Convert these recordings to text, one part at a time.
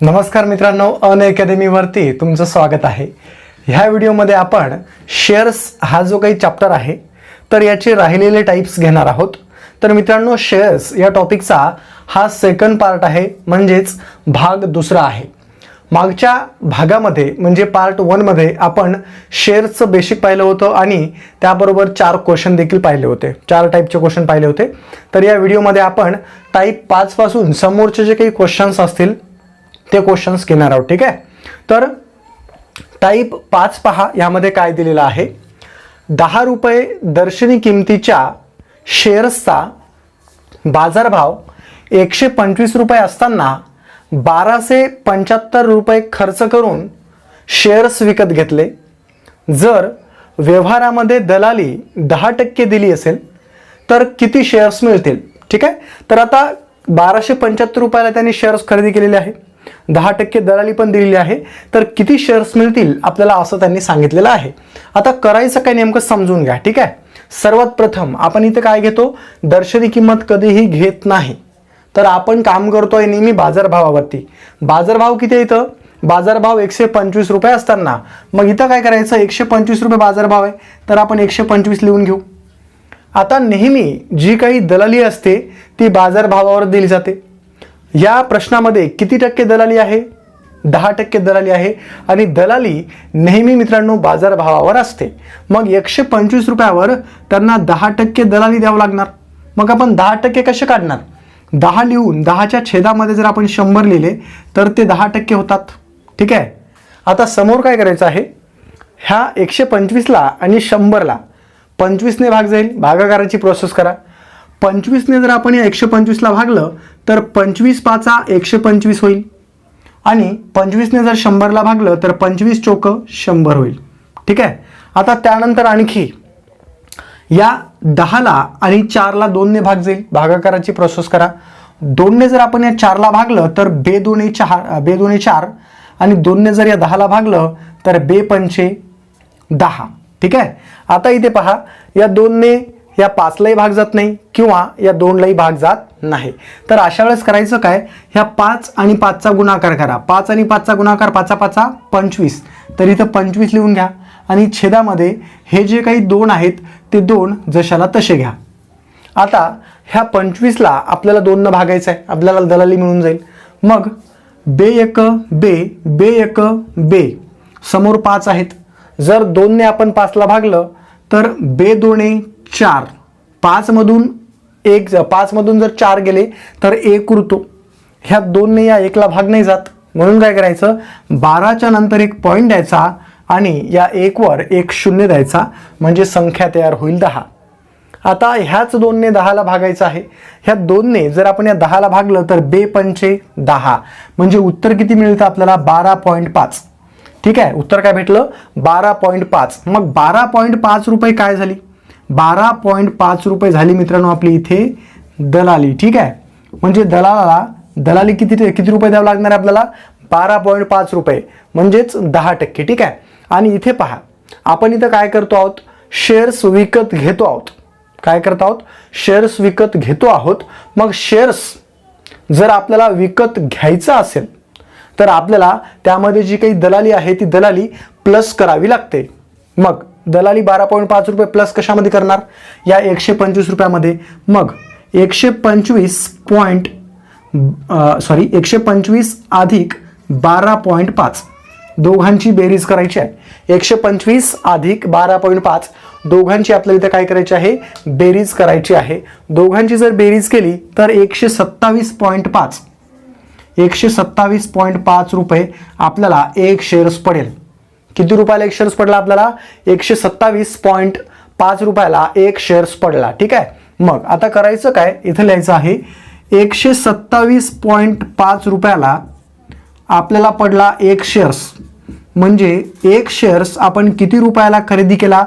नमस्कार मित्रांनो, अन अकॅडमीवरती तुमचं स्वागत आहे। ह्या व्हिडिओमध्ये आपण शेअर्स हा जो काही चॅप्टर आहे तर याचे राहिलेले टाइप्स घेणार आहोत। तर मित्रांनो, शेअर्स या टॉपिकचा हा सेकंड पार्ट आहे, म्हणजेच भाग दुसरा आहे। मागच्या भागामध्ये म्हणजे पार्ट 1 मध्ये आपण शेअर्सचं बेसिक पाहिलं होतं आणि त्याबरोबर 4 क्वेश्चन देखील पाहिले होते, 4 टाइपचे क्वेश्चन पाहिले होते। तर या व्हिडिओमध्ये आपण टाइप 5 पासून समोरचे जे काही क्वेश्चन्स असतील ते क्वेश्चन्स घेणार आहोत। ठीक आहे, तर टाइप 5 पहा, यामध्ये काय दिलेलं आहे। 10 रुपये दर्शनी किमतीच्या शेअर्सचा बाजारभाव 125 रुपये असताना 1275 रुपये खर्च करून शेअर्स विकत घेतले। जर व्यवहारामध्ये दलाली 10% दिली असेल तर किती शेअर्स मिळतील? ठीक आहे, तर आता 1275 रुपयाला त्यांनी शेअर्स खरेदी केलेले आहे, 10% दलाली पण दिलेली आहे, तर किती शेअर्स मिळतील आपल्याला असं त्यांनी सांगितलेलं आहे। आता करायचं काय नेमकं समजून घ्या। ठीक आहे, सर्वात प्रथम आपण इथे काय घेतो, दर्शनी किंमत कधीही घेत नाही, तर आपण काम करतोय नेहमी बाजारभावावरती। बाजारभाव किती आहे इथं? बाजारभाव 125 रुपये असताना मग इथं काय करायचं, 125 रुपये बाजारभाव आहे तर आपण 125 लिहून घेऊ। आता नेहमी जी काही दलाली असते ती बाजारभावावर दिली जाते। या प्रश्नामध्ये किती टक्के दलाली आहे? 10% दलाली आहे आणि दलाली नेहमी मित्रांनो बाजारभावावर असते। मग 125 रुपयावर त्यांना 10% दलाली द्यावं लागणार। मग आपण 10% कसे काढणार? 10 लिहून 10च्या छेदामध्ये जर आपण 100 लिहिले तर ते 10% होतात। ठीक आहे, आता समोर काय करायचं आहे, ह्या 125ला आणि 100ला 25ने भाग जाईल, भागाकाराची प्रोसेस करा। 25ने जर आपण या 125ला भागलं तर 25 पाचा 125 होईल आणि 25ने जर 100ला भागलं तर 25 चोक 100 होईल। ठीक आहे, आता त्यानंतर आणखी या 10ला आणि 4ला 2ने भाग जाईल, भागाकाराची प्रोसेस करा। 2ने जर आपण या 4ला भागलं तर बे 2 4 आणि 2ने जर या 10ला भागलं तर बे 5 10। ठीक आहे, आता इथे पहा, या 2ने या 5लाही भाग जात नाही किंवा या 2लाही भाग जात नाही, तर अशा वेळेस करायचं काय, ह्या 5 आणि 5चा गुणाकार करा। 5 आणि 5चा गुणाकार 5 5 25, तर इथं 25 लिहून घ्या आणि छेदामध्ये हे जे काही 2 आहेत ते 2 जशाला तसे घ्या। आता ह्या 25ला आपल्याला 2 भागायचं आहे, आपल्याला दलाली मिळून जाईल। मग बे 1 बे बे 1 बे, समोर 5 आहेत, जर 2ने आपण 5ला भागलं तर बे 2 4, 5 मधून जर 4 गेले तर 1 उरतो। ह्या 2ने या 1ला भाग नाही जात, म्हणून काय करायचं, 12च्या नंतर एक पॉईंट द्यायचा आणि या 1 वर एक 0 द्यायचा, म्हणजे संख्या तयार होईल 10। आता ह्याच 2ने 10ला भागायचं आहे। ह्या 2ने जर आपण या 10ला भागलं तर बे 5 10, म्हणजे उत्तर किती मिळतं आपल्याला? 12.5। ठीक आहे, उत्तर काय भेटलं? 12.5। मग 12.5 रुपये काय झाली? 12.5 रुपये झाली मित्रांनो आपली इथे दलाली। ठीक आहे, म्हणजे दलाली किती रुपये द्यावं लागणार आहे आपल्याला? 12.5 रुपये, म्हणजेच 10%। ठीक आहे, आणि इथे पहा, आपण इथं काय करतो आहोत, शेअर्स विकत घेतो आहोत। काय करतो आहोत? शेअर्स विकत घेतो आहोत। मग शेअर्स जर आपल्याला विकत घ्यायचं असेल तर आपल्याला त्यामध्ये जी काही दलाली आहे ती दलाली प्लस करावी लागते। मग दलाली 12.5 रुपये प्लस कशामध्ये करणार? या 125 रुपयामध्ये। मग 125 अधिक 12.5 दोघांची बेरीज करायची आहे। 125 अधिक 12.5 दोघांची आपल्याला इथे काय करायची आहे? बेरीज करायची आहे। दोघांची जर बेरीज केली तर 127.5 रुपये आपल्याला एक शेअर्स पडेल। किती रुपयाला एक शेअर्स पडला आपल्याला? 127.5 रुपयाला एक शेअर्स पडला। ठीक आहे, मग आता करायचं काय, इथं लिहायचं आहे 127.5 रुपयाला आपल्याला पडला एक शेअर्स, म्हणजे एक शेअर्स आपण किती रुपयाला खरेदी केला?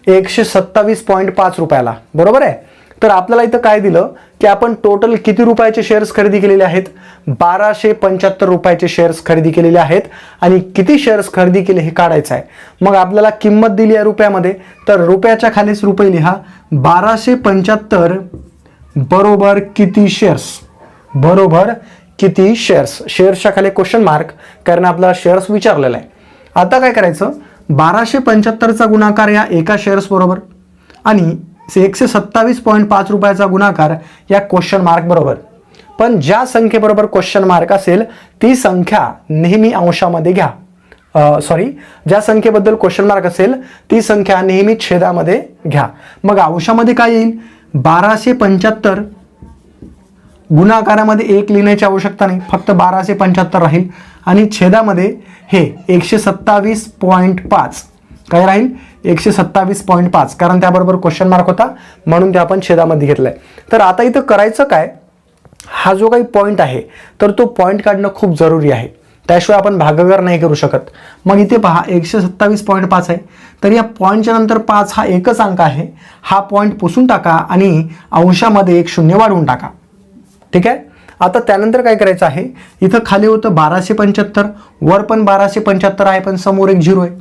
127.5 रुपयाला, बरोबर आहे। तर आपल्याला इथं काय दिलं की आपण टोटल किती रुपयाचे शेअर्स खरेदी केलेले आहेत? 1275 रुपयाचे शेअर्स खरेदी केलेले आहेत आणि किती शेअर्स खरेदी केले हे काढायचं आहे। मग आपल्याला किंमत दिली आहे रुपयामध्ये, तर रुपयाच्या खालीच रुपये लिहा। 1275 बरोबर किती शेअर्स? बरोबर किती शेअर्स, शेअर्सच्या खाली क्वेश्चन मार्क, कारण आपला शेअर्स विचारलेला आहे. आता काय करायचं, 1275चा गुणाकार या एका शेअर्स बरोबर आणि 127.5 रुपयाचा गुणाकार या क्वेश्चन मार्क बरोबर. पण ज्या संख्येबरोबर क्वेश्चन मार्क असेल ती संख्या नेहमी अंशामध्ये घ्या. ज्या संख्येबद्दल क्वेश्चन मार्क असेल ती संख्या नेहमी छेदामध्ये घ्या. मग अंशामध्ये काय येईल, 1275 गुणाकारामध्ये 1 लिहिण्याची आवश्यकता नाही, फक्त 1275 राहील आणि छेदामध्ये हे 127.5 काय राहील, 127.5, कारण त्याबरोबर क्वेश्चन मार्क होता म्हणून ते आपण छेदामध्ये घेतलाय. तर आता इथं करायचं काय, हा जो काही पॉईंट आहे तर तो पॉईंट काढणं खूप जरुरी आहे, त्याशिवाय आपण भागाकार नाही करू शकत. मग इथे पहा 127.5 आहे, तर या पॉईंटच्या नंतर 5 हा एकच अंक आहे, हा पॉईंट पुसून टाका आणि अंशामध्ये 1 शून्य वाढवून टाका. ठीक आहे. आता त्यानंतर काय करायचं आहे, इथं खाली होतं 1275, वर पण 1275 आहे पण समोर एक 0 आहे.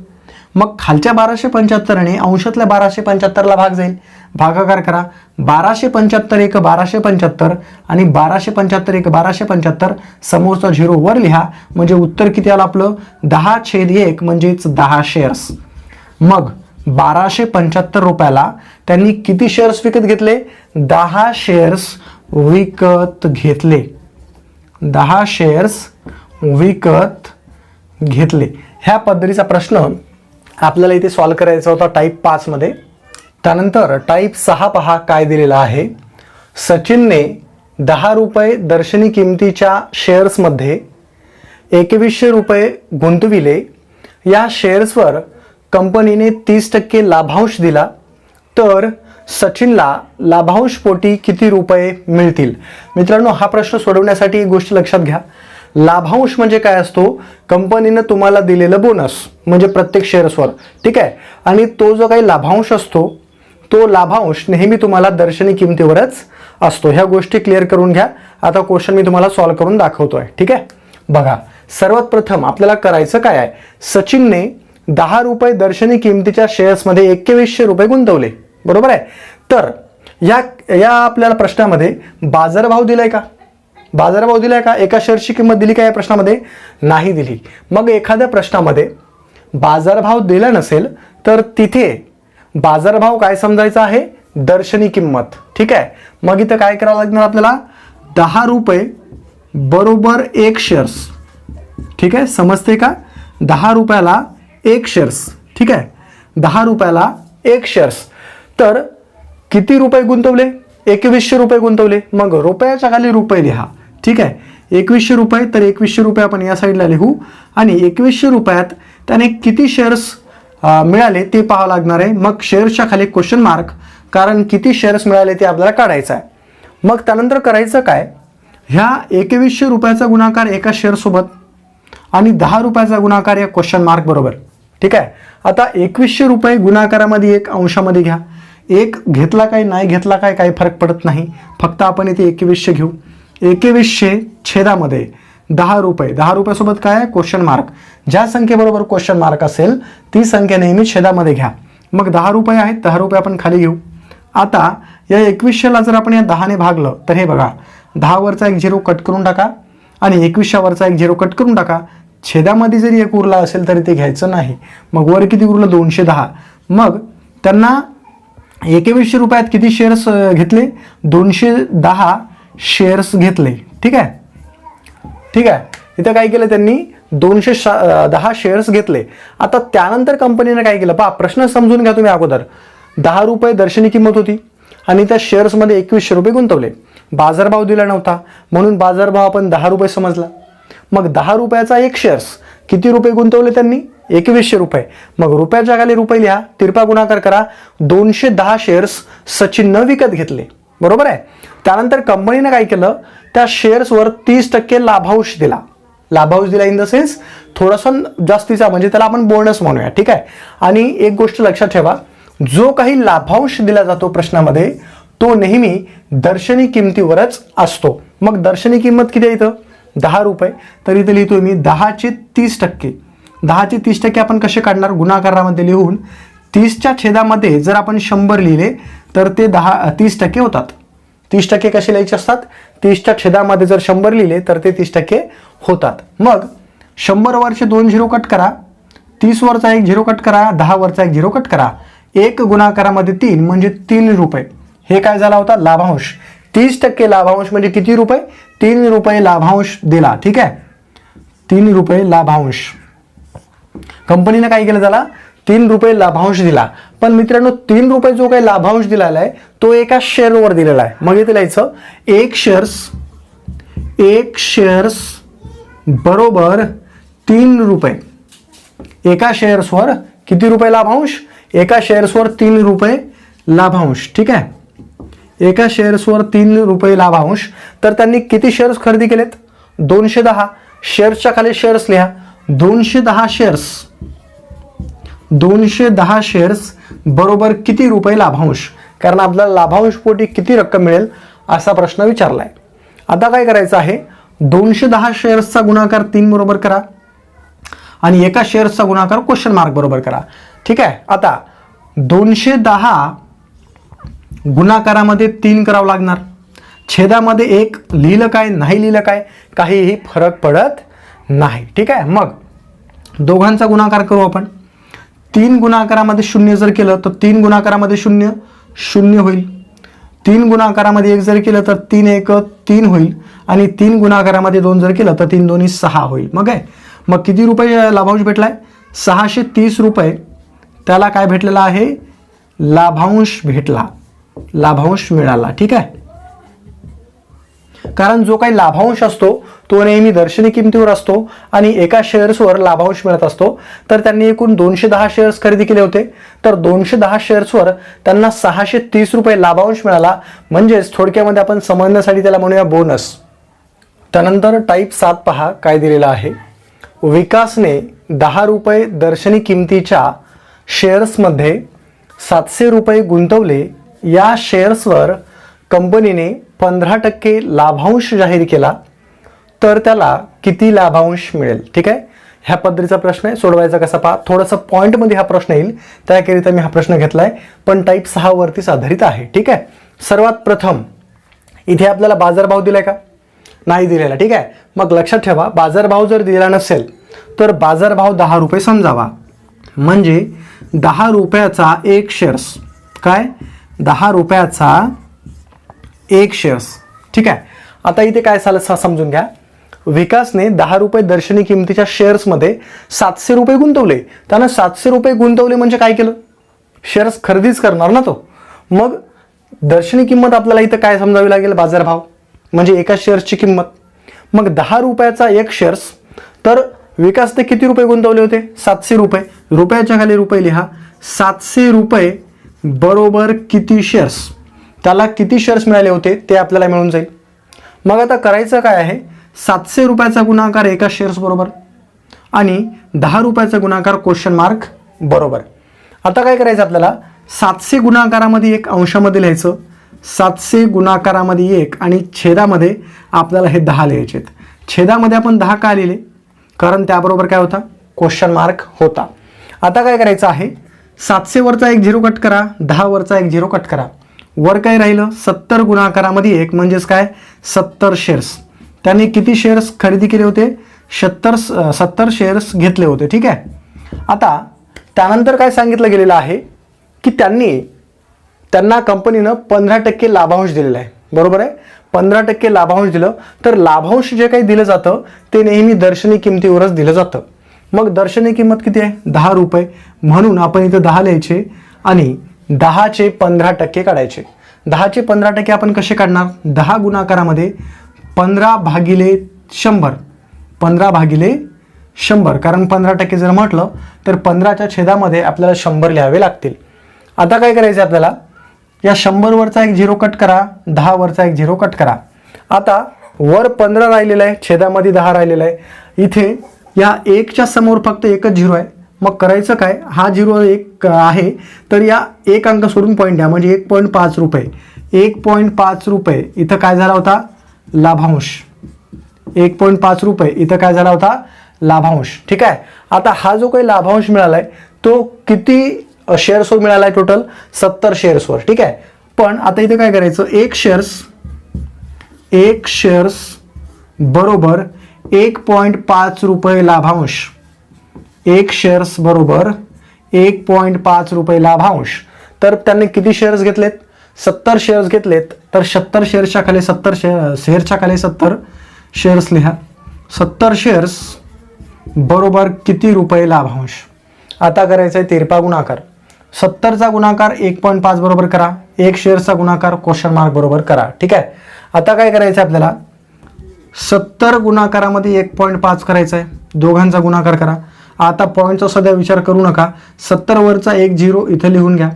मग खालच्या 1275ने अंशातल्या 1275ला भाग जाईल, भागाकार करा. 1275 एक 1275 आणि 1275 एक 1275, समोरचा 0 वर लिहा, म्हणजे उत्तर किती आलं आपलं, 10/1 म्हणजेच 10 शेअर्स. मग 1275 रुपयाला त्यांनी किती शेअर्स विकत घेतले, 10 शेअर्स विकत घेतले. 10 शेअर्स विकत घेतले. ह्या पद्धतीचा प्रश्न आपल्याला इथे सॉल्व करायचा होता टाईप 5 मध्ये. त्यानंतर टाईप 6 पहा काय दिलेला आहे. सचिनने 10 रुपये दर्शनी किमतीच्या शेअर्समध्ये 2100 रुपये गुंतविले. या शेअर्सवर कंपनीने 30% लाभांश दिला, तर सचिनला लाभांश पोटी किती रुपये मिळतील. मित्रांनो, हा प्रश्न सोडवण्यासाठी एक गोष्ट लक्षात घ्या. लाभांश म्हणजे काय असतो, कंपनीनं तुम्हाला दिलेलं बोनस म्हणजे प्रत्येक शेअर्सवर. ठीक आहे. आणि तो जो काही लाभांश असतो तो लाभांश नेहमी तुम्हाला दर्शनी किमतीवरच असतो. ह्या गोष्टी क्लिअर करून घ्या. आता क्वेश्चन मी तुम्हाला सॉल्व करून दाखवतोय. ठीक आहे. बघा, सर्वात प्रथम आपल्याला करायचं काय आहे, सचिनने 10 रुपये दर्शनी किमतीच्या शेअर्समध्ये 2100 रुपये गुंतवले. बरोबर आहे. तर या आपल्याला प्रश्नामध्ये बाजारभाव दिलाय का, बाजारभाव दिलाय का, एका शेअरची किंमत दिली का या प्रश्नामध्ये, नाही दिली. मग एखाद्या प्रश्नामध्ये बाजारभाव दिला नसेल तर तिथे बाजारभाव काय समजायचा आहे, दर्शनी किंमत. ठीक आहे. मग इथं काय करावं लागणार आपल्याला, 10 रुपये बरोबर 1 शेअर्स. ठीक आहे, समजते का, 10 रुपयाला 1 शेअर्स. ठीक आहे, 10 रुपयाला 1 शेअर्स. तर किती रुपये गुंतवले, 2100 रुपये गुंतवले. मग रुपयाच्या खाली रुपये लिहा. ठीक आहे, 2100 रुपये, तर 2100 रुपये आपण या साईडला लिहू आणि 2100 रुपयात त्याने किती शेअर्स मिळाले ते पाहावं लागणार आहे. मग शेअर्सच्या खाली क्वेश्चन मार्क, कारण किती शेअर्स मिळाले ते आपल्याला काढायचं आहे. मग त्यानंतर करायचं काय, ह्या 2100 रुपयाचा गुणाकार एका शेअरसोबत आणि 10 रुपयाचा गुणाकार या क्वेश्चन मार्क बरोबर. ठीक आहे. आता 2100 रुपये गुणाकारामध्ये 1 अंशामध्ये घ्या. 1 घेतला काय नाही घेतला काय काही फरक पडत नाही, फक्त आपण इथे 2100 घेऊ. 2100 छेदामध्ये 10 रुपये, 10 रुपयासोबत काय आहे, क्वेश्चन मार्क. ज्या संख्येबरोबर क्वेश्चन मार्क असेल ती संख्या नेहमी छेदामध्ये घ्या. मग 10 रुपये आहेत, 10 रुपये आपण खाली घेऊ. आता या 2100ला जर आपण या 10ने भागलं तर हे बघा, 10 वरचा 1 0 कट करून टाका आणि 2100 वरचा 1 0 कट करून टाका. छेदामध्ये जरी 1 उरला असेल तरी ते घ्यायचं नाही. मग वर किती उरलं, 210. मग त्यांना 2100 रुपयात किती शेअर्स घेतले, 210 शेअर्स घेतले. ठीक आहे. ठीक आहे. इथं काय केलं त्यांनी, 210 शेअर्स घेतले. आता त्यानंतर कंपनीने काय केलं पहा, प्रश्न समजून घ्या तुम्ही अगोदर. 10 रुपये दर्शनी किंमत होती आणि त्या शेअर्समध्ये 2100 रुपये गुंतवले. बाजारभाव दिला नव्हता म्हणून बाजारभाव आपण 10 रुपये समजला. मग 10 रुपयाचा 1 शेअर्स, किती रुपये गुंतवले त्यांनी, 2100 रुपये. मग रुपयाच्या खाली रुपये लिहा, तिरपा गुणाकार करा. 210 शेअर्स सचिननं विकत घेतले. बरोबर आहे. त्यानंतर कंपनीने काय केलं, त्या शेअर्सवर 30% लाभांश दिला. लाभांश दिला इन द सेन्स थोडासा जास्तीचा, म्हणजे त्याला आपण बोनस म्हणूया. ठीक आहे. आणि एक गोष्ट लक्षात ठेवा, जो काही लाभांश दिला जातो प्रश्नामध्ये तो नेहमी दर्शनी किमतीवरच असतो. मग दर्शनी किंमत किती आहे इथं, 10 रुपये. तर इथे लिहितोय मी 10चे 30%. 10चे 30% आपण कसे काढणार, गुणाकारामध्ये लिहून 30च्या छेदामध्ये जर आपण 100 लिहिले तर ते 30% होतात. 30% कसे लिहायचे असतात, 30च्या छेदामध्ये जर 100 लिहिले तर ते 30% होतात. मग 100 वरचे 2 झिरो कट करा, 30 वरचा 1 झिरो कट करा, 10 वरचा 1 झिरो कट करा, 1 गुणाकारामध्ये 3 म्हणजे 3 रुपये. हे काय झाला होता, लाभांश. 30% लाभांश म्हणजे किती रुपये, 3 रुपये लाभांश दिला. ठीक आहे, 3 रुपये लाभांश. कंपनीने काय केलं, त्याला 3 रुपये लाभांश दिला. पण मित्रांनो 3 रुपये जो काही लाभांश दिलेला आहे तो एका शेअरवर दिलेला आहे. मग इथे लिहायचं एक शेअर्स बरोबर 3 रुपये. एका शेअर्सवर किती रुपये लाभांश, एका शेअर्सवर 3 रुपये लाभांश. ठीक आहे, एका शेअर्सवर 3 रुपये लाभांश. तर त्यांनी किती शेअर्स खरेदी केलेत, 210. शेअर्सच्या खाली शेअर्स लिहा, 210 शेअर्स बरोबर किती रुपये लाभांश. कारण आपल्याला लाभांश पोटी किती रक्कम मिळेल असा प्रश्न विचारलाय. आता काय करायचं आहे, 210 शेअर्सचा गुणाकार 3 बरोबर करा आणि एका शेअर्सचा गुणाकार क्वेश्चन मार्क बरोबर करा. ठीक आहे, आता 210 गुणाकारामध्ये 3 करावं लागणार, छेदामध्ये 1 लिहिलं काय नाही लिहिलं काय काहीही फरक पडत नाही. ठीक आहे, मग दोघांचा गुणाकार करू आपण. 3 गुणाकारामध्ये 0 जर केलं तर 3 गुणाकारामध्ये 0 0 होईल. 3 गुणाकारामध्ये 1 जर केलं तर 3 1 3 होईल आणि 3 गुणाकारामध्ये 2 जर केलं तर 3 2 6 होईल. मग किती रुपये लाभांश भेटलाय, 630 रुपये त्याला काय भेटलेला आहे, लाभांश भेटला, लाभांश मिळाला. ठीक आहे, कारण जो काही लाभांश असतो तो नेहमी दर्शनी किमतीवर असतो आणि एका शेअर्सवर लाभांश मिळत असतो. तर त्यांनी एकूण 210 शेअर्स खरेदी केले होते, तर 210 शेअर्सवर त्यांना 630 रुपये लाभांश मिळाला. म्हणजेच थोडक्यामध्ये आपण समजण्यासाठी त्याला म्हणूया बोनस. त्यानंतर टाईप 7 पहा काय दिलेला आहे. विकासने 10 रुपये दर्शनी किमतीच्या शेअर्समध्ये 700 रुपये गुंतवले. या शेअर्सवर कंपनीने 15% लाभांश जाहीर केला, तर त्याला किती लाभांश मिळेल. ठीक आहे, ह्या पद्धतीचा प्रश्न आहे. सोडवायचा कसा पहा, थोडंसं पॉईंटमध्ये हा प्रश्न येईल त्याकरिता मी हा प्रश्न घेतलाय, पण टाईप 6 वरतीच आधारित आहे. ठीक आहे, सर्वात प्रथम इथे आपल्याला बाजारभाव दिलाय का, नाही दिलेला. ठीक आहे, मग लक्षात ठेवा बाजारभाव जर दिला नसेल तर बाजारभाव 10 रुपये समजावा. म्हणजे 10 रुपयाचा 1 शेअर्स, काय 10 रुपयाचा 1 शेअर्स. ठीक आहे, आता इथे काय झालं समजून घ्या. विकासने 10 रुपये दर्शनी किमतीच्या शेअर्समध्ये 700 रुपये गुंतवले. त्यानं 700 रुपये गुंतवले म्हणजे काय केलं, शेअर्स खरेदीच करणार ना तो. मग दर्शनी किंमत आपल्याला इथं काय समजावी लागेल, बाजारभाव म्हणजे एका शेअर्सची किंमत. मग 10 रुपयाचा 1 शेअर्स, तर विकासने किती रुपये गुंतवले होते, 700 रुपये. रुपयाच्या खाली रुपये लिहा, 700 रुपये बरोबर किती शेअर्स, त्याला किती शेअर्स मिळाले होते ते आपल्याला मिळून जाईल. मग आता करायचं काय आहे, 700 रुपयाचा गुणाकार एका शेअर्स बरोबर आणि 10 रुपयाचा गुणाकार क्वेश्चन मार्क बरोबर. आता काय करायचं आपल्याला, 700 गुणाकारामध्ये 1 अंशामध्ये लिहायचं, 700 गुणाकारामध्ये 1 आणि छेदामध्ये आपल्याला हे 10 लिहायचे. छेदामध्ये आपण 10 का लिहिले, कारण त्याबरोबर काय होता, क्वेश्चन मार्क होता. आता काय करायचं आहे, 700 वरचा 1 झिरो कट करा, 10 वरचा 1 झिरो कट करा. वर काय राहिलं, 70 गुणाकारामध्ये 1 म्हणजेच काय 70 शेअर्स. त्याने किती शेअर्स खरेदी केले होते, 70 शेअर्स घेतले होते. ठीक आहे, आता त्यानंतर काय सांगितलं गेलेलं आहे की त्यांना कंपनीनं 15% लाभांश दिलेला आहे. बरोबर आहे, 15% लाभांश दिलं. तर लाभांश जे काही दिलं जातं ते नेहमी दर्शनी किमतीवरच दिलं जातं. मग दर्शनी किंमत किती आहे, 10 रुपये. म्हणून आपण इथं 10 लिहायचे आणि 10चे 15% काढायचे. 10चे 15% आपण कसे काढणार, 10 गुणाकारामध्ये 15 भागिले 100, 15 भागिले 100. कारण 15% जर म्हटलं तर 15च्या छेदामध्ये आपल्याला 100 लिहावे लागतील. आता काय करायचं आपल्याला, या 100 वरचा 1 झिरो कट करा, 10 वरचा 1 झिरो कट करा. आता वर 15 राहिलेला आहे, छेदामध्ये 10 राहिलेला आहे. इथे या 1च्या समोर फक्त एकच झिरो आहे. मग करायचं काय, हा झिरो 1 आहे तर या 1 अंक सोडून पॉईंट द्या, म्हणजे 1.5 रुपये. 1.5 रुपये इथं काय झाला होता, लाभांश. 1.5 रुपये इथं काय झाला होता, लाभांश. ठीक आहे, आता हा जो काही लाभांश मिळालाय तो किती शेअर्सवर मिळालाय, टोटल 70 शेअर्सवर. ठीक आहे, पण आता इथे काय करायचं, 1 शेअर्स एक शेअर्स बरोबर 1.5 रुपये लाभांश. एक शेअर्स बरोबर 1.5 रुपये लाभांश. तर त्यांनी किती शेअर्स घेतलेत? 70 शेअर्स घेतलेत. तर 70 शेअर्सच्या खाली 70 शेअर्सच्या खाली 70 शेअर्स लिहा. 70 शेअर्स बरोबर किती रुपये लाभांश. आता करायचा आहे तिरपा गुणाकार. 70चा गुणाकार 1.5 बरोबर करा. एक शेअर्सचा गुणाकार क्वेश्चन मार्क बरोबर करा. ठीक आहे. आता काय करायचं आहे आपल्याला? 70 गुणाकारामध्ये 1.5 करायचा आहे. दोघांचा गुणाकार करा. आता पॉईंटचा सध्या विचार करू नका. 70 वरचा 1 0 इथं लिहून घ्या.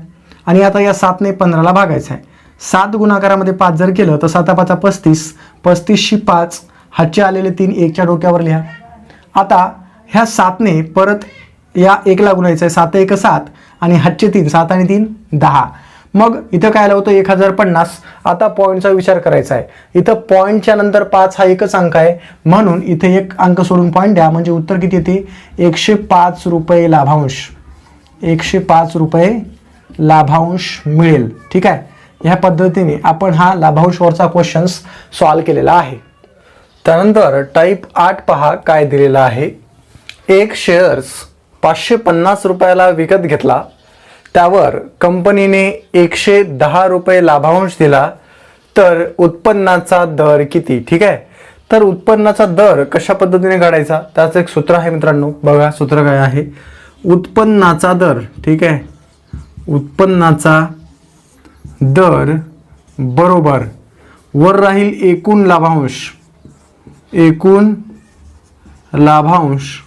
आणि आता या 7ने 15ला भागायचं आहे. 7 गुणाकारामध्ये 5 जर केलं तर 7 5 35. 35शी 5. हातचे आलेले 3 1च्या डोक्यावर लिहा. आता ह्या 7ने परत या 1ला गुणायचं आहे. 7 1 7 आणि हातचे 3. 7 आणि 3 10. मग इथं काय आलं होतं? 1050. आता पॉईंटचा विचार करायचा आहे. इथं पॉईंटच्या नंतर 5 हा एकच अंक आहे, म्हणून इथे एक अंक सोडून पॉईंट द्या. म्हणजे उत्तर किती येते? 105 रुपये लाभांश. 105 रुपये लाभांश मिळेल. ठीक आहे. ह्या पद्धतीने आपण हा लाभांशवरचा क्वेश्चन्स सॉल्व केलेला आहे. त्यानंतर टाईप 8 पहा काय दिलेला आहे. एक शेअर्स 550 रुपयाला विकत घेतला, त्यावर कंपनीने 110 रुपये लाभांश दिला, तर उत्पन्नाचा दर किती. ठीक आहे. तर उत्पन्नाचा दर कशा पद्धतीने काढायचा त्याचं एक सूत्र आहे मित्रांनो. बघा सूत्र काय आहे. उत्पन्नाचा दर. ठीक आहे. उत्पन्नाचा दर बरोबर वर राहील एकूण लाभांश. एकूण लाभांश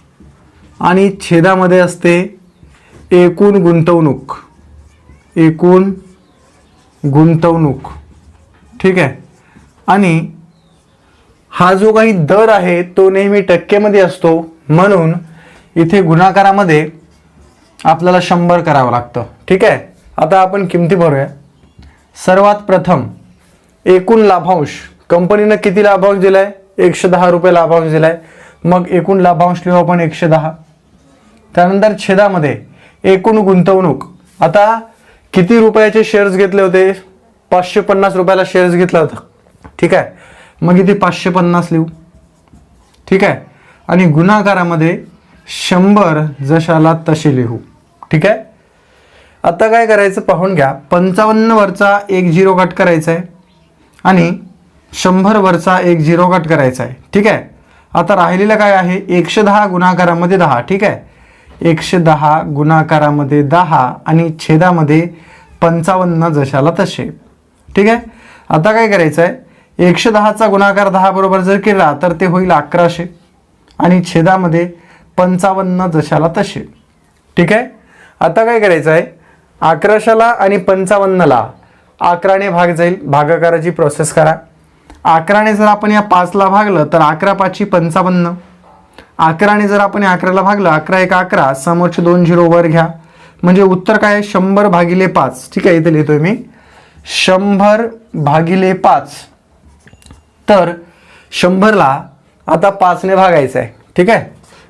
आणि छेदामध्ये असते एकूण गुंतवणूक. एकूण गुंतवणूक. ठीक आहे. आणि हा जो काही दर आहे तो नेहमी टक्केमध्ये असतो, म्हणून इथे गुणाकारामध्ये आपल्याला 100 करावं लागतं. ठीक आहे. आता आपण किमती भरूया. सर्वात प्रथम एकूण लाभांश. कंपनीनं किती लाभांश दिलाय? 110 रुपये लाभांश दिलाय. मग एकूण लाभांश लिहू आपण 110. त्यानंतर छेदामध्ये एकूण गुंतवणूक. आता किती रुपयाचे शेअर्स घेतले होते? 550 रुपयाला शेअर्स घेतला होता. ठीक आहे. मग इथे 550 लिहू. ठीक आहे. आणि गुणाकारामध्ये 100 जशाला तसे लिहू. ठीक आहे. आता काय करायचं पाहून घ्या. 55 वरचा 1 0 कट करायचा आहे आणि 100 वरचा 1 0 कट करायचा आहे. ठीक आहे. आता राहिलेलं काय आहे? 110 गुणाकारामध्ये 10. ठीक आहे. 110 गुणाकारामध्ये 10 आणि छेदामध्ये 55 जशाला तसे. ठीक आहे. आता काय करायचं आहे? 110चा गुणाकार 10 बरोबर जर केला तर ते होईल 1100 आणि छेदामध्ये 55 जशाला तसे. ठीक आहे. आता काय करायचं आहे? 1100ला आणि 55ला 11ने भाग जाईल. भागाकाराची प्रोसेस करा. 11ने जर आपण या 5ला भागलं तर 11 5 55. 11ने जर आपण 11ला भागलं 11 1 11. समोरचे 2 0 वर घ्या. म्हणजे उत्तर काय आहे? 100 भागिले 5. ठीक आहे. इथे लिहितोय मी 100 भागिले 5. तर 100ला आता 5ने भागायचं आहे. ठीक आहे.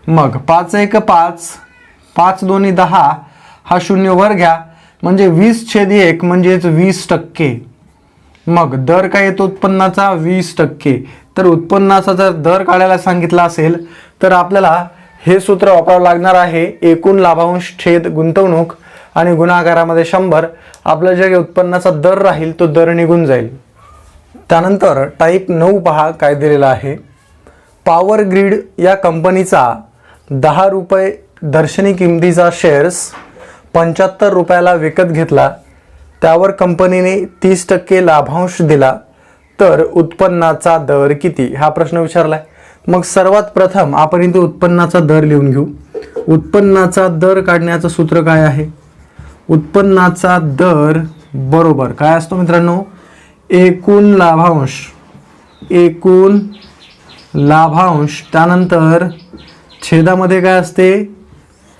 मग 5 1 5. 5 2 10. हा 0 वर घ्या. म्हणजे 20/1 म्हणजेच 20%. मग दर काय येतो उत्पन्नाचा? 20%. तर उत्पन्नाचा जर दर काढायला सांगितला असेल तर आपल्याला हे सूत्र वापरावं लागणार आहे. एकूण लाभांश छेद गुंतवणूक आणि गुणाकारामध्ये 100. आपलं जे उत्पन्नाचा दर राहील तो दर निघून जाईल. त्यानंतर टाईप 9 पहा काय दिलेला आहे. पॉवर ग्रीड या कंपनीचा 10 रुपये दर्शनी किमतीचा शेअर्स 75 रुपयाला विकत घेतला, त्यावर कंपनीने 30% लाभांश दिला, तर उत्पन्नाचा दर किती. हा प्रश्न विचारलाय. मग सर्वात प्रथम आपण इथे उत्पन्नाचा दर लिहून घेऊ. उत्पन्नाचा दर काढण्याचं सूत्र काय आहे? उत्पन्नाचा दर बरोबर काय असतो मित्रांनो? एकूण लाभांश. एकूण लाभांश. त्यानंतर छेदामध्ये काय असते?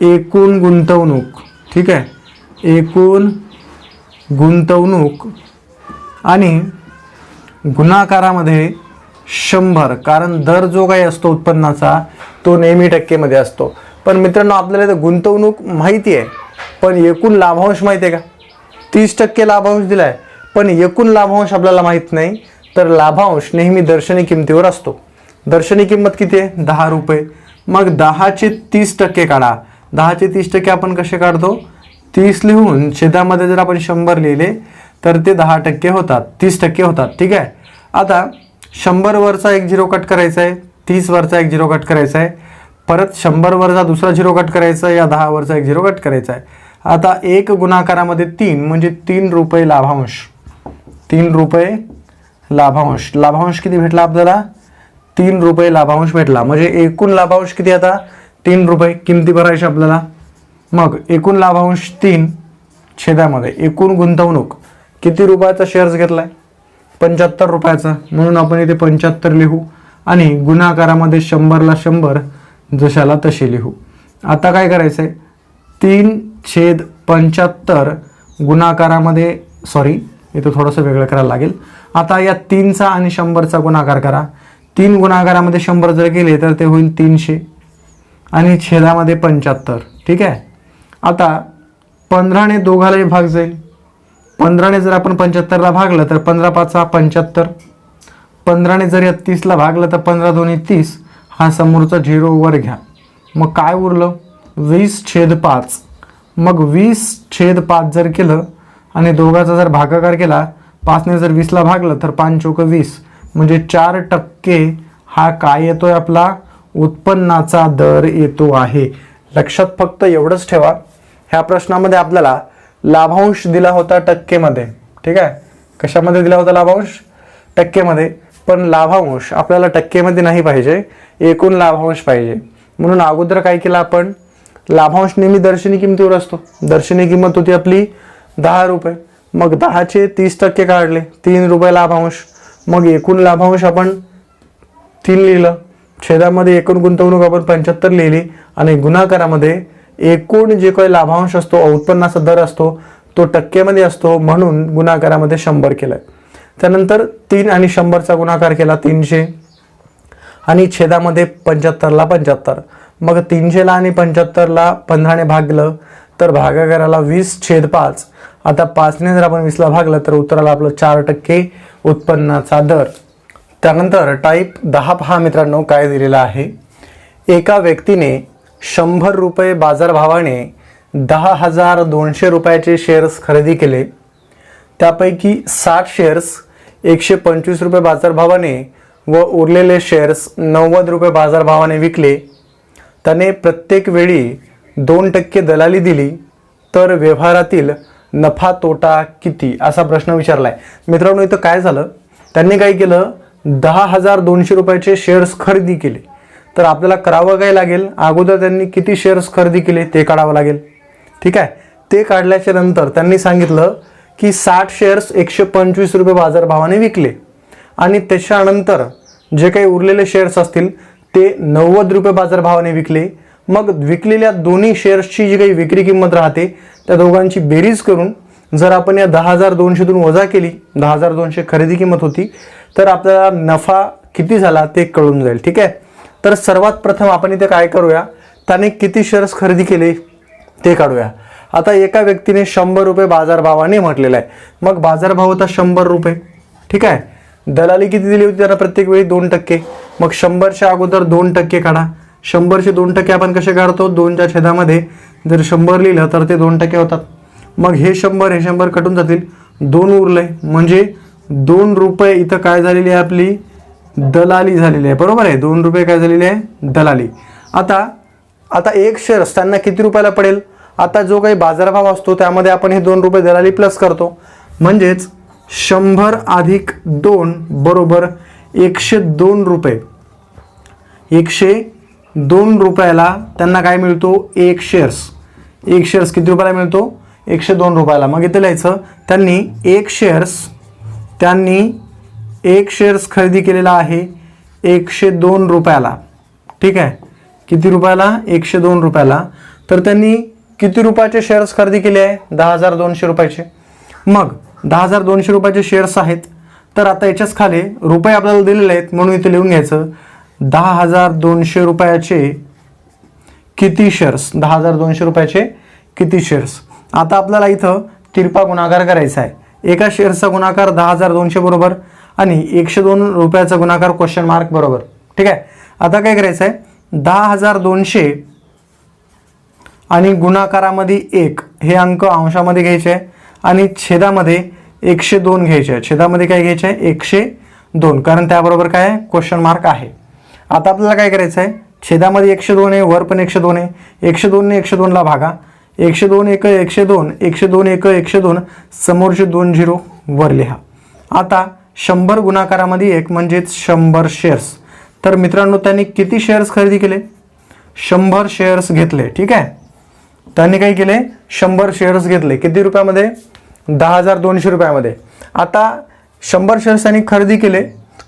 एकूण गुंतवणूक. ठीक आहे. एकूण गुंतवणूक आणि गुणाकारामध्ये 100. कारण दर जो काही असतो उत्पन्नाचा तो नेहमी टक्केमध्ये असतो. पण मित्रांनो आपल्याला तर गुंतवणूक माहिती आहे, पण एकूण लाभांश माहिती आहे का? 30% लाभांश दिलाय, पण एकूण लाभांश आपल्याला माहीत नाही. तर लाभांश नेहमी दर्शनी किमतीवर असतो. दर्शनी किंमत किती आहे? 10 रुपये. मग 10चे 30% काढा. 10चे 30% आपण कसे काढतो? 30 लिहून छेदामध्ये जर आपण 100 लिहिले तर ते 10% होतात, 30% होतात. ठीक आहे. आता 100 वरचा एक झिरो कट करायचा आहे, 30 वरचा एक झिरो कट करायचा आहे, परत 100 वरचा दुसरा झिरो कट करायचा आहे, या 10 वरचा एक झिरो कट करायचा आहे. आता एक गुणाकारामध्ये 3 म्हणजे 3 रुपये लाभांश. 3 रुपये लाभांश. लाभांश किती भेटला आपल्याला? 3 रुपये लाभांश भेटला. म्हणजे एकूण लाभांश किती आता? 3 रुपये. किमती भरायची आपल्याला. मग एकूण लाभांश 3 छेदामध्ये एकूण गुंतवणूक किती रुपयाचा शेअर्स घेतलाय? 75 रुपयाचा. म्हणून आपण इथे 75 लिहू आणि गुणाकारामध्ये 100ला 100 जशाला तसे लिहू. आता काय करायचं आहे? 3/75 गुणाकारामध्ये इथं थोडंसं वेगळं करायला लागेल. आता या 3चा आणि 100चा गुणाकार करा. 3 गुणाकारामध्ये 100 जर केले तर ते होईल 300 आणि छेदामध्ये 75. ठीक आहे. आता 15ने दोघालाही भाग जाईल. 15ने जर आपण 75ला भागलं तर 15×5 = 75. 15ने जर या 30ला भागलं तर 15×2 = 30. हा समोरचा 0 वर घ्या. मग काय उरलं? 20/5. मग 20/5 जर केलं आणि दोघाचा जर भागाकार केला, 5ने जर 20ला भागलं तर 5×4 = 20. म्हणजे 4% हा काय येतोय? आपला उत्पन्नाचा दर येतो आहे. लक्षात फक्त एवढंच ठेवा, ह्या प्रश्नामध्ये आपल्याला लाभांश दिला होता टक्केमध्ये. ठीक आहे. कशामध्ये दिला होता लाभांश? टक्केमध्ये. पण लाभांश आपल्याला टक्केमध्ये नाही पाहिजे, एकूण लाभांश पाहिजे. म्हणून अगोदर काय केलं आपण? लाभांश नेहमी दर्शनी किमतीवर असतो. दर्शनी किंमत होती आपली 10 रुपये. मग 10चे 30% काढले, 3 रुपये लाभांश. मग एकूण लाभांश आपण 3 लिहिलं. छेदामध्ये एकूण गुंतवणूक आपण 75 लिहिली आणि गुणाकारामध्ये एकूण जे काही लाभांश असतो, उत्पन्नाचा दर असतो, तो टक्केमध्ये असतो. म्हणून गुणाकारामध्ये 100 केलं. त्यानंतर 3 आणि 100चा गुणाकार केला 300 आणि छेदामध्ये 75ला 75. मग 300ला आणि 75ला 15ने भागलं तर भागाकाराला 20/5. आता 5ने जर आपण 20ला भागलं तर उत्तराला आपलं 4% उत्पन्नाचा दर. त्यानंतर टाईप 10 पहा मित्रांनो काय दिलेलं आहे. एका व्यक्तीने 100 रुपये बाजारभावाने 10,200 रुपयाचे शेअर्स खरेदी केले. त्यापैकी 60 शेअर्स 125 रुपये बाजारभावाने व उरलेले शेअर्स 90 रुपये बाजारभावाने विकले. त्याने प्रत्येक वेळी 2% दलाली दिली तर व्यवहारातील नफा तोटा किती? असा प्रश्न विचारलाय. मित्रांनो इथं काय झालं? त्यांनी काय केलं? 10,200 रुपयाचे शेअर्स खरेदी केले. तर आपल्याला करावं काय लागेल? अगोदर त्यांनी किती शेअर्स खरेदी केले ते काढावं लागेल. ठीक आहे. ते काढल्याच्या नंतर त्यांनी सांगितलं की 60 शेअर्स 125 रुपये बाजारभावाने विकले आणि त्याच्यानंतर जे काही उरलेले शेअर्स असतील ते 90 रुपये बाजारभावाने विकले. मग विकलेल्या दोन्ही शेअर्सची जी काही विक्री किंमत राहते त्या दोघांची बेरीज करून जर आपण या 10,200तून वजा केली, 10,200 खरेदी किंमत होती, तर आपल्याला नफा किती झाला ते कळून जाईल. ठीक आहे. तर सर्वात प्रथम आपण इथे काय करूया? त्याने किती शेअर्स खरेदी केले ते काढूया. आता एका व्यक्तीने 100 रुपये बाजारभावाने म्हटलेलं आहे. मग बाजारभाव होता 100 रुपये. ठीक आहे. दलाली किती दिली होती त्याला? प्रत्येक वेळी 2%. मग 100च्या अगोदर 2% काढा. 100चे 2% आपण कसे काढतो? 2च्या छेदामध्ये जर 100 लिहिलं तर ते 2% होतात. मग हे 100 कटून जातील, 2 उरले. म्हणजे 2 रुपये इथं काय झालेली आहे? आपली दलाली झालेली आहे. बरोबर आहे. 2 रुपये काय झालेली आहे? दलाली. आता एक शेअर्स त्यांना किती रुपयाला पडेल? आता जो काही बाजारभाव असतो त्यामध्ये आपण हे 2 रुपये दलाली प्लस करतो. म्हणजेच 100 अधिक 2 बरोबर 102 रुपये. 102 रुपयाला त्यांना काय मिळतो? एक शेअर्स. एक शेअर्स किती रुपयाला मिळतो? 102 रुपयाला. मग इथे लिहायचं त्यांनी एक शेअर्स खरेदी केलेला आहे 102 रुपयाला. ठीक आहे. किती रुपयाला? 102 रुपयाला. तर त्यांनी किती रुपयाचे शेअर्स खरेदी केले आहे? 10,200 रुपयाचे. मग 10,200 रुपयाचे शेअर्स आहेत. तर आता याच्याच खाली रुपये आपल्याला दिलेले आहेत म्हणून इथे लिहून घ्यायचं 10,200 रुपयाचे किती शेअर्स? 10,200 रुपयाचे किती शेअर्स? आता आपल्याला इथं तिरपा गुणाकार करायचा आहे. एका शेअर्सचा गुणाकार 10,200 बरोबर आणि 102 रुपयाचा गुणाकार क्वेश्चन मार्क बरोबर. ठीक आहे. आता काय करायचं आहे, 10,200 आणि गुणाकारामध्ये 1 हे अंक अंशामध्ये घ्यायचे आहे आणि छेदामध्ये 102 घ्यायचे आहे. छेदामध्ये काय घ्यायचे आहे, 102, कारण त्याबरोबर काय आहे, क्वेश्चन मार्क आहे. आता आपल्याला काय करायचं आहे, छेदामध्ये 102 आहे, वर पण 102 आहे. 102 ने 102 ला भागा. 102 1 102, 102 1 102, समोरचे 2 0 वर लिहा. आता 100 गुणाकारामध्ये 1 म्हणजेच 100 शेअर्स. तर मित्रांनो त्यांनी किती शेअर्स खरेदी केले, 100 शेअर्स घेतले. ठीक आहे. त्यांनी काय केले, 100 शेअर्स घेतले. किती रुपयामध्ये, 10,200 रुपयामध्ये. आता 100 शेअर्स त्यांनी खरेदी केले.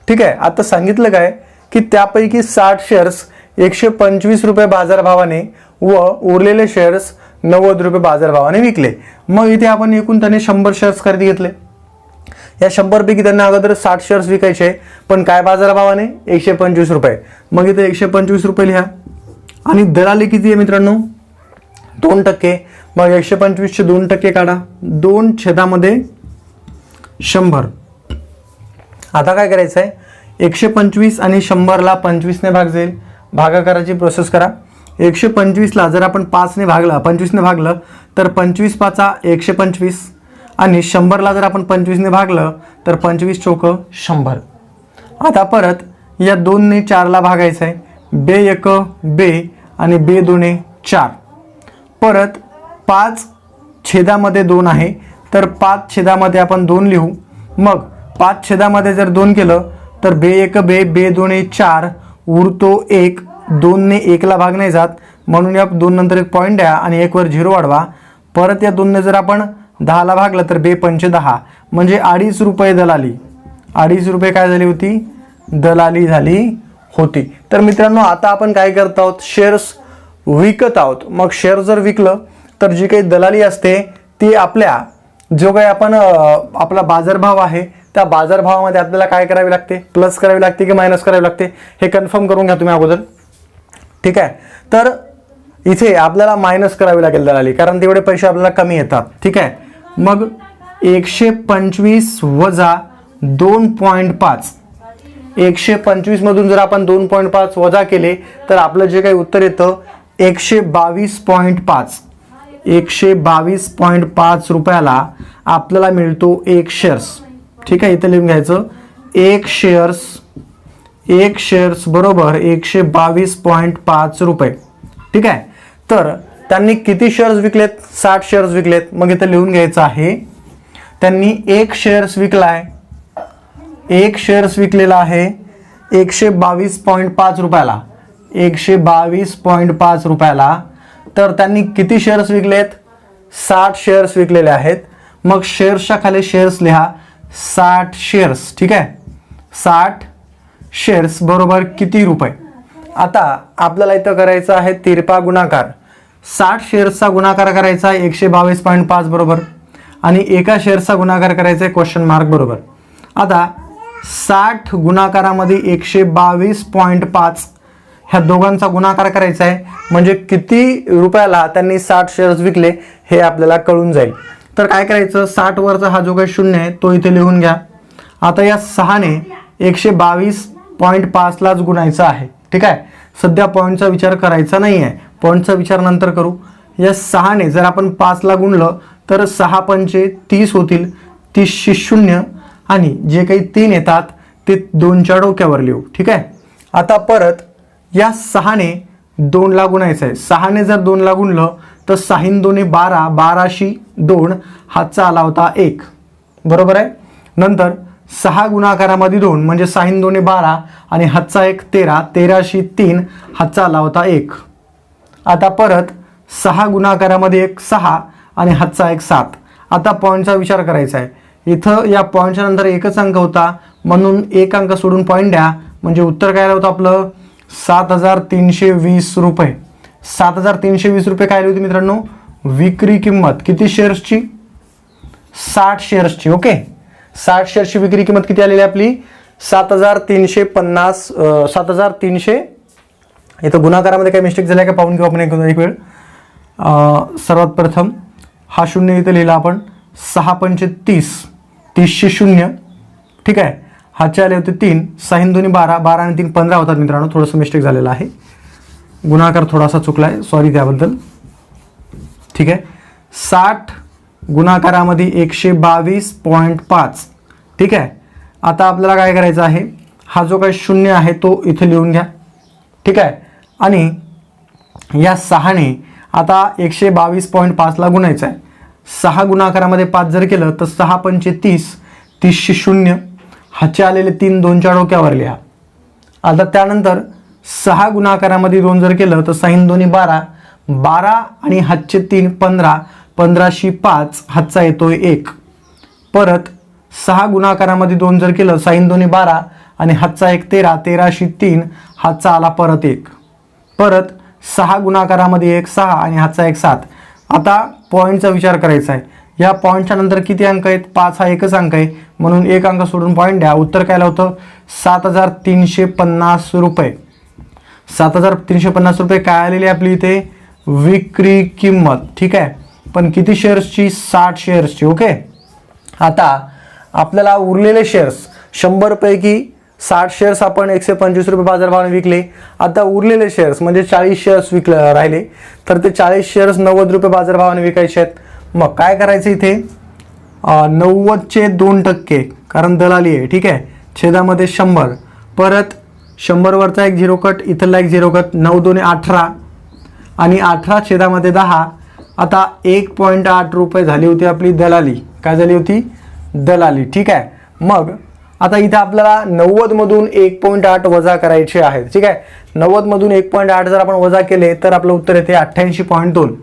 ठीक आहे. आता सांगितलं काय की त्यापैकी 60 शेअर्स 125 रुपये बाजारभावाने व उरलेले शेअर्स 90 रुपये बाजारभावाने विकले. मग इथे आपण एकूण त्यांनी 100 शेअर्स खरेदी घेतले. या 100 पैकी त्यांना अगोदर 60 शेअर्स विकायचे, पण काय बाजारभावाने, 125 रुपये. मग इथे 125 रुपये लिहा. आणि दलाली किती आहे मित्रांनो, 2%. मग 125चे 2% काढा. 2 छेदामध्ये 100. आता काय करायचं आहे, 125 आणि 100ला 25 ने भाग जाईल. भागाकाराची प्रोसेस करा. 125ला जर आपण 5 ने भागलं, 25 ने भागलं तर 25 पाचा 125 आणि 100ला जर आपण 25 ने भागलं तर 25 चौक 100. आता परत या 2 ने 4ला भागायचं आहे. बे 1 बे आणि बे 2 4. परत 5 छेदामध्ये 2 आहे, तर 5 छेदामध्ये आपण 2 लिहू. मग 5 छेदामध्ये जर 2 केलं तर बे 1 बे, बे 2 4, उरतो 1. 2 ने 1ला भाग नाही जात, म्हणून या 2 नंतर एक पॉईंट द्या आणि 1 वर 0 वाढवा. परत या 2 ने जर आपण 10ला भागलं तर बे 5 10, म्हणजे 2.5 रुपये दलाली. 2.5 रुपये काय झाली होती, दलाली झाली होती. तर मित्रांनो आता आपण काय करत आहोत, शेअर्स विकत आहोत. मग शेअर जर विकलं तर जी काही दलाली असते ती आपल्या जो काही आपण आपला बाजारभाव आहे त्या बाजारभावामध्ये आपल्याला काय करावी लागते, प्लस करावी लागते की मायनस करावी लागते, हे कन्फर्म करून घ्या तुम्ही अगोदर. ठीक आहे. तर इथे आपल्याला मायनस करावी लागेल दलाली, कारण तेवढे पैसे आपल्याला कमी येतात. ठीक आहे. मग 125 वजा 2.5, 125 मधून जर आपण 2.5 वजा केले तर आपलं जे काही उत्तर येतं 122.5. 122.5 रुपयाला आपल्याला मिळतो 1 शेअर्स. ठीक आहे. इथे लिहून घ्यायचं, 1 शेअर्स बरोबर 122.5 रुपये. ठीक आहे. तर त्यांनी किती शेअर्स विकलेत, 60 शेअर्स विकलेत. मग इथे लिहून घ्यायचं आहे, त्यांनी 1 शेअर्स विकलाय. 1 शेअर्स विकलेला आहे 122.5 रुपयाला. 122.5 रुपयाला. तर त्यांनी किती शेअर्स विकलेत, 60 शेअर्स विकलेले आहेत. मग शेअर्सच्या खाली शेअर्स लिहा, 60 शेअर्स. ठीक आहे. 60 शेअर्स बरोबर किती रुपये. आता आपल्याला इथं करायचं आहे तिरपा गुणाकार. 60 शेअर्सचा गुणाकार करायचा आहे 122.5 बरोबर आणि एका शेअर्सचा गुणाकार करायचा आहे क्वेश्चन मार्क बरोबर. आता 60 गुणाकारामध्ये 122.5 ह्या दोघांचा गुणाकार करायचा आहे, म्हणजे किती रुपयाला त्यांनी 60 शेअर्स विकले हे आपल्याला कळून जाईल. तर काय करायचं, 60 वरचा हा जो काही 0 आहे तो इथे लिहून घ्या. आता या 6 ने 122.5 लाच गुणायचं आहे. ठीक आहे. सध्या पॉईंटचा विचार करायचा नाही आहे, पॉईंटचा विचार नंतर करू. या 6 ने जर आपण 5 ला गुणलं तर 6 पंचे 30 होतील. 30 0 आणि जे काही 3 येतात ते 2च्या डोक्यावर लिहू. ठीक आहे. आता परत या 6 ने 2 ला गुणायचं आहे. 6 ने जर 2 ला गुणलं तर 6 2 12, 12शी 2, हातचा आला होता 1. बरोबर आहे. नंतर 6 गुणाकारामध्ये 2 म्हणजे 6 2 12 आणि हातचा 1 13, 13शी 3, हातचा आला होता 1. आता परत 6 गुणाकारामध्ये 1 6 आणि हातचा 1 7. आता पॉईंटचा विचार करायचा आहे. इथं या पॉईंटच्या नंतर एकच अंक होता, म्हणून एक अंक सोडून पॉईंट द्या, म्हणजे उत्तर काय होतं आपलं 7,320 रुपये. 7,320 रुपये काय आली होती मित्रांनो, विक्री किंमत. किती शेअर्सची, 60 शेअर्सची. ओके. 60 शेअर्सची विक्री किंमत किती आलेली आपली, 7,350. 7,300. इथं गुणाकारामध्ये काही मिस्टेक झाल्या का पाहून घेऊ आपण एक वेळ. सर्वात प्रथम हा 0 इथं लिहिला आपण. 6 पंचे 30, 30शी 0. ठीक आहे. हातचे आले होते 3, 6 2 12, 12 आणि 3 15 होतात मित्रांनो. थोडंसं मिस्टेक झालेलं आहे, गुणाकार थोडासा चुकला आहे, सॉरी त्याबद्दल. ठीक आहे, 60 गुणाकारामध्ये 122.5. ठीक आहे, आता आपल्याला काय करायचं आहे, हा जो काही शून्य आहे तो इथे लिहून घ्या. ठीक आहे, आणि या 6ने आता 122.5ला गुणायचं आहे. 6 गुणाकारामध्ये 5 जर केलं तर 6 पंचे 30, 30शी 0, हातचे आलेले 3 2च्या डोक्यावर लिहा. आता त्यानंतर 6 गुणाकारामध्ये 2 जर केलं तर 6 2 12, 12 आणि हातचे 3 15, 15शी 5, हातचा येतोय 1. परत 6 गुणाकारामध्ये 2 जर केलं 6 2 12 आणि हातचा 1 13, 13शी 3, हातचा आला परत 1. परत 6 गुणाकारामध्ये 1 6 आणि हातचा 1 7. आता पॉईंटचा विचार करायचा आहे. या पॉईंटच्या नंतर किती अंक आहेत, 5 हा एकच अंक आहे, म्हणून एक अंक सोडून पॉईंट द्या. उत्तर काय होतं, 7,350 रुपये. 7,350 रुपये काय आलेली आपली इथे विक्री किंमत. ठीक आहे, पण किती शेअर्सची, 60 शेअर्सची. ओके, आता आपल्याला उरलेले शेअर्स 100 पैकी 60 शेअर्स आपण 125 रुपये बाजारभावाने विकले. आता उरलेले शेअर्स म्हणजे 40 शेअर्स राहिले, तर ते 40 शेअर्स 90 रुपये बाजारभावाने विकायचे आहेत. मग काय करायचं इथे, 90चे 2%, कारण दलाली आहे. ठीक आहे, छेदामध्ये 100, परत 100 वरचा एक 0 कट, इथला एक 0 कट, 9 2 18 आणि 18 छेदामध्ये 10. आता 1.8 रुपये झाली होती आपली दलाली. काय झाली होती, दलाली. ठीक आहे, मग आता इथे आपल्याला 90 मधून 1.8 वजा करायचे आहेत. ठीक आहे, 90 मधून 1.8 जर आपण वजा केले तर आपलं उत्तर येते 88.2.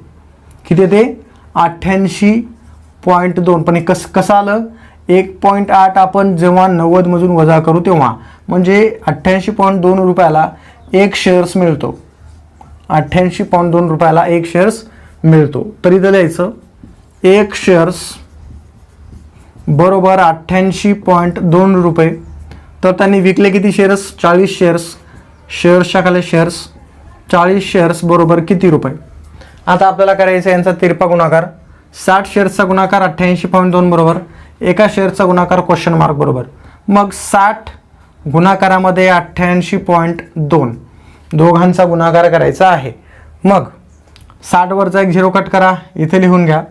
किती येते, 88.2. पण हे कसं आलं, 1.8 आपण जेव्हा 90 मधून वजा करू तेव्हा, म्हणजे 88.2 रुपयाला 1 शेअर्स मिळतो. 88.2 रुपयाला 1 शेअर्स मिळतो. तर इथं लिहायचं 1 शेअर्स बरोबर 88.2 रुपये. तर त्यांनी विकले किती शेअर्स, 40 शेअर्स. शेअर्सच्या खाली शेअर्स, 40 शेअर्स बरोबर किती रुपये. आता आपल्याला करायचं यांचा तिरपा गुणाकार. 60 शेअर्सचा गुणाकार 88.2 बरोबर, एका शेअर्सचा गुणाकार क्वेश्चन मार्क बरोबर. मग 60 गुणाकारामध्ये 88.2 दोघांचा गुणाकार करायचा आहे. मग 60 वरचा एक 0 कट करा, इथे लिहून घ्या.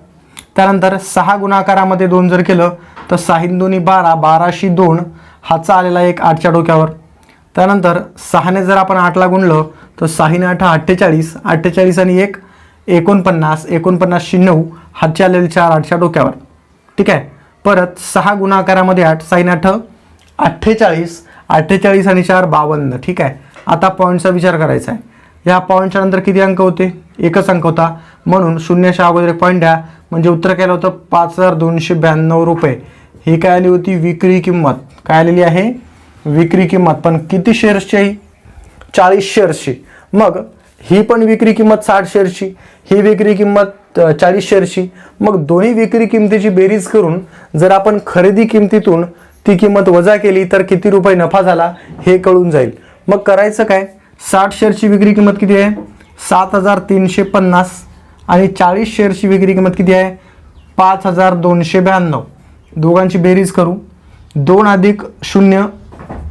त्यानंतर 6 गुणाकारामध्ये 2 जर केलं तर 6 2 12, 12शी 2, हातचा आलेला एक 8च्या डोक्यावर. त्यानंतर 6ने जर आपण 8ला गुणलं तर 6 8 48, 48 आणि 1 49, 49शी 9, हातचे आलेले 4, 8च्या डोक्यावर. ठीक आहे, परत 6 गुणाकारामध्ये 8, 6 8 48, 48 आणि 4 52. ठीक आहे, आता पॉईंटचा विचार करायचा आहे. या पॉईंटच्या नंतर किती अंक होते, एकच अंक होता, म्हणून शून्याच्या अगोदर पॉईंट द्या. म्हणजे उत्तर काय होतं, 5,292 रुपये. ही काय आली होती विक्री किंमत. काय आलेली आहे विक्री किंमत. पण किती शेअर्सची आहे, 40 शेअर्सची. मग ही पण विक्री किंमत 60 शेअर्सची, ही विक्री किंमत 40 शेअर्सची. मग दोन्ही विक्री किंमतीची बेरीज करून जर आपण खरेदी किंमतीतून ती किंमत वजा केली तर किती रुपये नफा झाला हे कळून जाईल. मग करायचं काय, 60 शेअर्सची विक्री किंमत किती आहे, 7,350 आणि 40 शेअर्सची विक्री किंमत किती आहे, 5,292. दोघांची बेरीज करू. 2 अधिक 0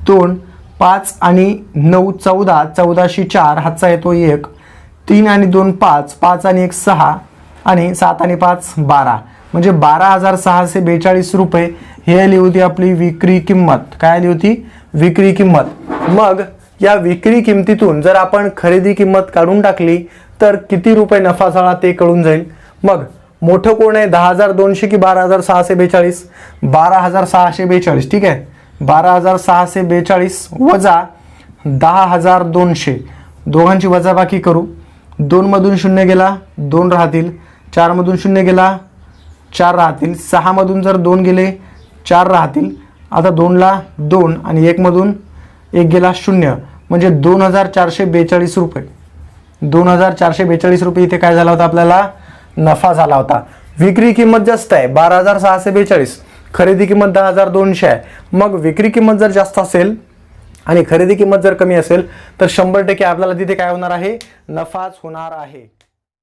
2, 5 आणि 9 14, 14शी 4, हातचा येतो 1, 3 आणि 2 5, 5 आणि 1 6 आणि 7 आणि 5 12. म्हणजे 12,642 रुपये हे आली होती आपली विक्री किंमत. काय आली होती विक्री किंमत. मग या विक्री किंमतीतून जर आपण खरेदी किंमत काढून टाकली तर किती रुपये नफा झाला ते कळून जाईल. मग मोठं कोण आहे, 10,200 की 12,642, 12,642. ठीक आहे, 12,642 वजा 10,200, दोघांची वजाबाकी करू. 2 मधून 0 गेला 2 राहतील, 4 मधून 0 गेला 4 राहतील, 6 मधून जर 2 गेले 4 राहतील. आता 2ला 2 आणि 1 मधून 1 गेला 0, म्हणजे 2,442 रुपये. 2,442 रुपये इथे काय झाला होता, आपल्याला नफा झाला होता. विक्री किंमत जास्त आहे 12,642, खरेदी किंमत 10,200 आहे. मग विक्री किंमत जर जास्त असेल आणि खरेदी किंमत जर कमी असेल तर 100% आपल्याला तिथे काय होणार आहे, नफाच होणार आहे.